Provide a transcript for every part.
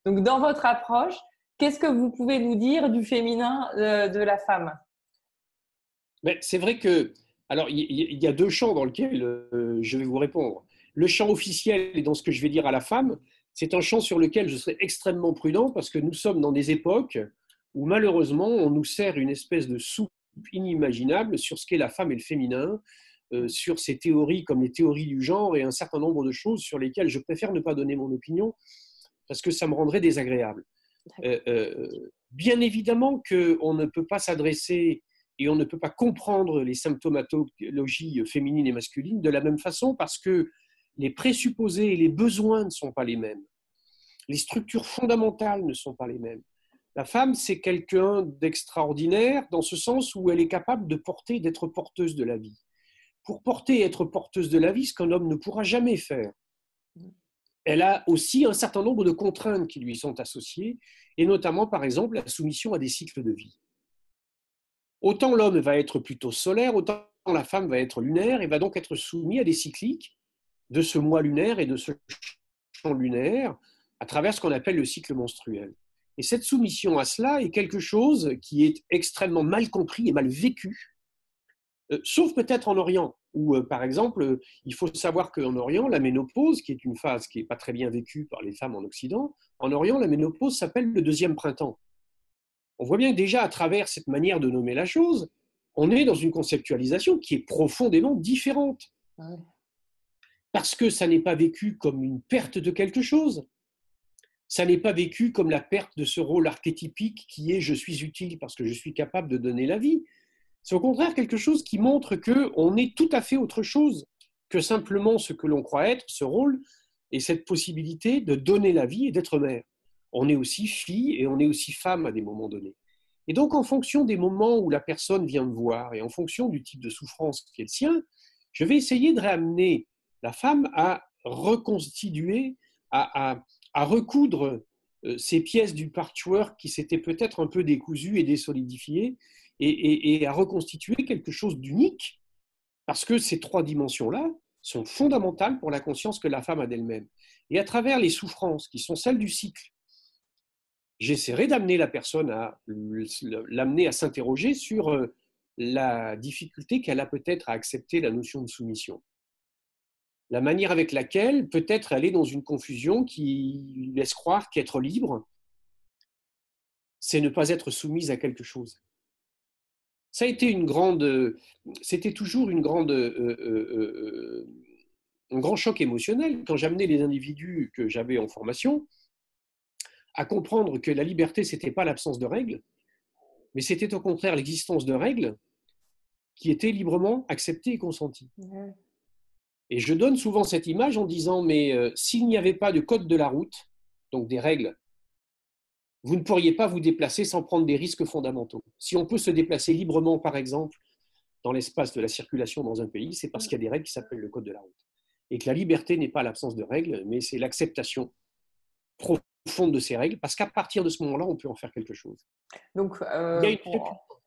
Donc, dans votre approche, qu'est-ce que vous pouvez nous dire du féminin de la femme? Mais c'est vrai que, alors, il y a deux champs dans lesquels je vais vous répondre. Le champ officiel et dans ce que je vais dire à la femme, c'est un champ sur lequel je serai extrêmement prudent parce que nous sommes dans des époques où malheureusement on nous sert une espèce de soupe inimaginable sur ce qu'est la femme et le féminin, sur ces théories comme les théories du genre et un certain nombre de choses sur lesquelles je préfère ne pas donner mon opinion parce que ça me rendrait désagréable. Bien évidemment qu'on ne peut pas s'adresser et on ne peut pas comprendre les symptomatologies féminines et masculines de la même façon parce que les présupposés et les besoins ne sont pas les mêmes. Les structures fondamentales ne sont pas les mêmes. La femme, c'est quelqu'un d'extraordinaire dans ce sens où elle est capable de porter, d'être porteuse de la vie. Pour porter et être porteuse de la vie, ce qu'un homme ne pourra jamais faire. Elle a aussi un certain nombre de contraintes qui lui sont associées, et notamment, par exemple, la soumission à des cycles de vie. Autant l'homme va être plutôt solaire, autant la femme va être lunaire et va donc être soumise à des cycliques de ce mois lunaire et de ce champ lunaire à travers ce qu'on appelle le cycle menstruel. Et cette soumission à cela est quelque chose qui est extrêmement mal compris et mal vécu, sauf peut-être en Orient, où, par exemple, il faut savoir qu'en Orient, la ménopause, qui est une phase qui n'est pas très bien vécue par les femmes en Occident, en Orient, la ménopause s'appelle le deuxième printemps. On voit bien que déjà, à travers cette manière de nommer la chose, on est dans une conceptualisation qui est profondément différente. Ouais. Parce que ça n'est pas vécu comme une perte de quelque chose, ça n'est pas vécu comme la perte de ce rôle archétypique qui est « je suis utile parce que je suis capable de donner la vie ». C'est au contraire quelque chose qui montre qu'on est tout à fait autre chose que simplement ce que l'on croit être, ce rôle, et cette possibilité de donner la vie et d'être mère. On est aussi fille et on est aussi femme à des moments donnés. Et donc, en fonction des moments où la personne vient me voir et en fonction du type de souffrance qui est le sien, je vais essayer de ramener la femme à reconstituer, à recoudre ces pièces du patchwork qui s'étaient peut-être un peu décousues et désolidifiées et à reconstituer quelque chose d'unique parce que ces trois dimensions-là sont fondamentales pour la conscience que la femme a d'elle-même. Et à travers les souffrances qui sont celles du cycle, j'essaierai d'amener la personne à l'amener à s'interroger sur la difficulté qu'elle a peut-être à accepter la notion de soumission. La manière avec laquelle peut-être elle est dans une confusion qui lui laisse croire qu'être libre, c'est ne pas être soumise à quelque chose. Ça a été c'était toujours un grand choc émotionnel quand j'amenais les individus que j'avais en formation à comprendre que la liberté, ce n'était pas l'absence de règles, mais c'était au contraire l'existence de règles qui étaient librement acceptées et consenties. Ouais. Et je donne souvent cette image en disant, mais s'il n'y avait pas de code de la route, donc des règles, vous ne pourriez pas vous déplacer sans prendre des risques fondamentaux. Si on peut se déplacer librement, par exemple, dans l'espace de la circulation dans un pays, c'est parce qu'il y a des règles qui s'appellent le code de la route. Et que la liberté n'est pas l'absence de règles, mais c'est l'acceptation profonde de ces règles, parce qu'à partir de ce moment-là, on peut en faire quelque chose. Donc,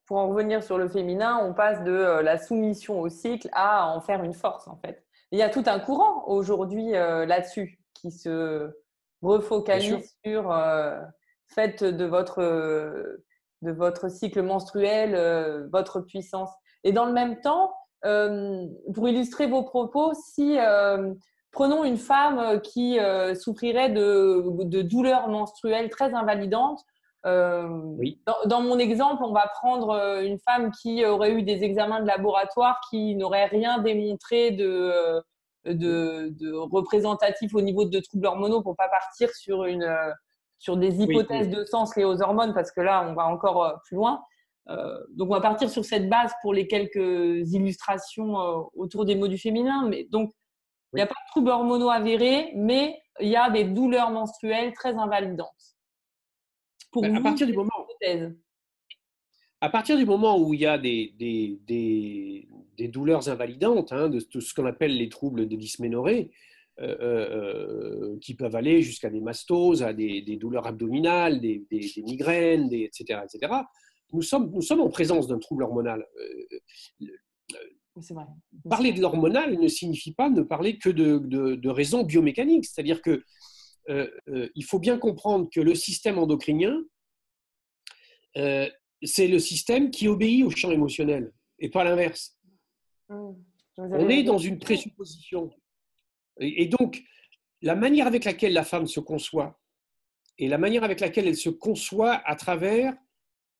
pour en revenir sur le féminin, on passe de la soumission au cycle à en faire une force, en fait. Il y a tout un courant aujourd'hui là-dessus qui se refocalise sur faites de votre cycle menstruel votre puissance. Et dans le même temps, pour illustrer vos propos, si prenons une femme qui souffrirait de douleurs menstruelles très invalidantes, oui. Dans mon exemple, on va prendre une femme qui aurait eu des examens de laboratoire qui n'aurait rien démontré de représentatif au niveau de troubles hormonaux pour ne pas partir sur des hypothèses de sens liées aux hormones, parce que là, on va encore plus loin. Donc, on va partir sur cette base pour les quelques illustrations autour des mots du féminin. Mais, donc, il n'y a pas de troubles hormonaux avérés, mais il y a des douleurs menstruelles très invalidantes. Pour vous, à partir du moment où il y a des douleurs invalidantes, de ce qu'on appelle les troubles de dysménorrhée, qui peuvent aller jusqu'à des mastoses, à des douleurs abdominales, des migraines, etc., etc., nous sommes en présence d'un trouble hormonal. C'est vrai. Parler de l'hormonal ne signifie pas ne parler que de raisons biomécaniques. C'est-à-dire que il faut bien comprendre que le système endocrinien, c'est le système qui obéit au champ émotionnel et pas l'inverse. On est dans une présupposition. Et donc, la manière avec laquelle la femme se conçoit et la manière avec laquelle elle se conçoit à travers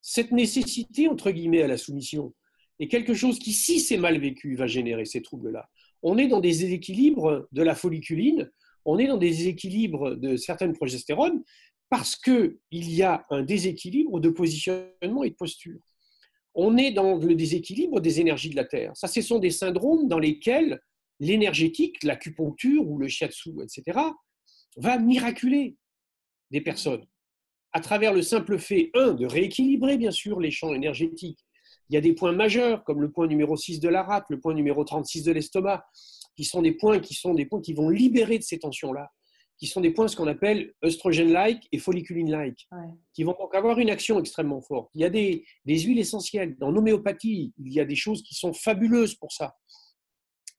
cette nécessité, entre guillemets, à la soumission, est quelque chose qui, si c'est mal vécu, va générer ces troubles-là. On est dans des déséquilibres de la folliculine, on est dans des déséquilibres de certaines progestérones, parce qu'il y a un déséquilibre de positionnement et de posture. On est dans le déséquilibre des énergies de la Terre. Ça, ce sont des syndromes dans lesquels l'énergétique, l'acupuncture ou le shiatsu, etc., va miraculer des personnes à travers le simple fait, de rééquilibrer, bien sûr, les champs énergétiques. Il y a des points majeurs, comme le point numéro 6 de la rate, le point numéro 36 de l'estomac, qui sont des points qui vont libérer de ces tensions-là, qui sont des points ce qu'on appelle œstrogène-like et folliculine-like, qui vont donc avoir une action extrêmement forte. Il y a des huiles essentielles. Dans l'homéopathie, il y a des choses qui sont fabuleuses pour ça.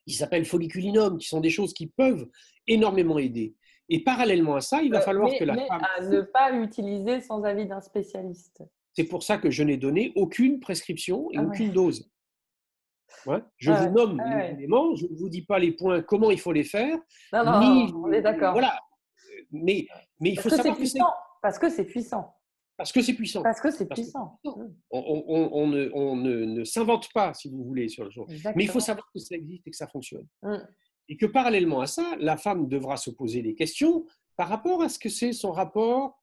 Qui s'appellent folliculinum, qui sont des choses qui peuvent énormément aider. Et parallèlement à ça, il va falloir que la femme... à ne pas utiliser sans avis d'un spécialiste. C'est pour ça que je n'ai donné aucune prescription et aucune dose. Ouais. Je vous nomme les éléments, je ne vous dis pas les points, comment il faut les faire. Non, on est d'accord. Voilà. Mais il faut savoir que c'est... Parce que c'est puissant. Parce que c'est puissant. Parce que c'est puissant. On ne s'invente pas, si vous voulez, sur le jour. Mais il faut savoir que ça existe et que ça fonctionne. Et que parallèlement à ça, la femme devra se poser des questions par rapport à ce que c'est son rapport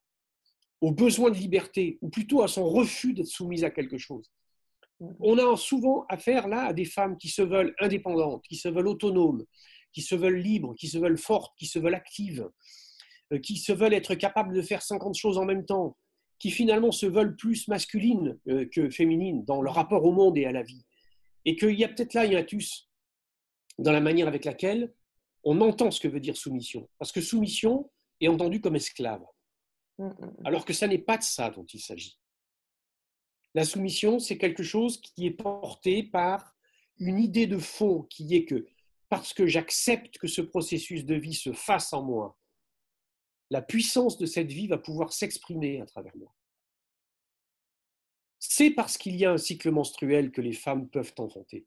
au besoin de liberté, ou plutôt à son refus d'être soumise à quelque chose. On a souvent affaire là à des femmes qui se veulent indépendantes, qui se veulent autonomes, qui se veulent libres, qui se veulent fortes, qui se veulent actives, qui se veulent être capables de faire 50 choses en même temps, qui finalement se veulent plus masculines que féminines dans leur rapport au monde et à la vie. Et qu'il y a peut-être là un hiatus dans la manière avec laquelle on entend ce que veut dire soumission. Parce que soumission est entendue comme esclave. Alors que ça n'est pas de ça dont il s'agit. La soumission, c'est quelque chose qui est porté par une idée de fond qui est que parce que j'accepte que ce processus de vie se fasse en moi, la puissance de cette vie va pouvoir s'exprimer à travers moi. C'est parce qu'il y a un cycle menstruel que les femmes peuvent enfanter.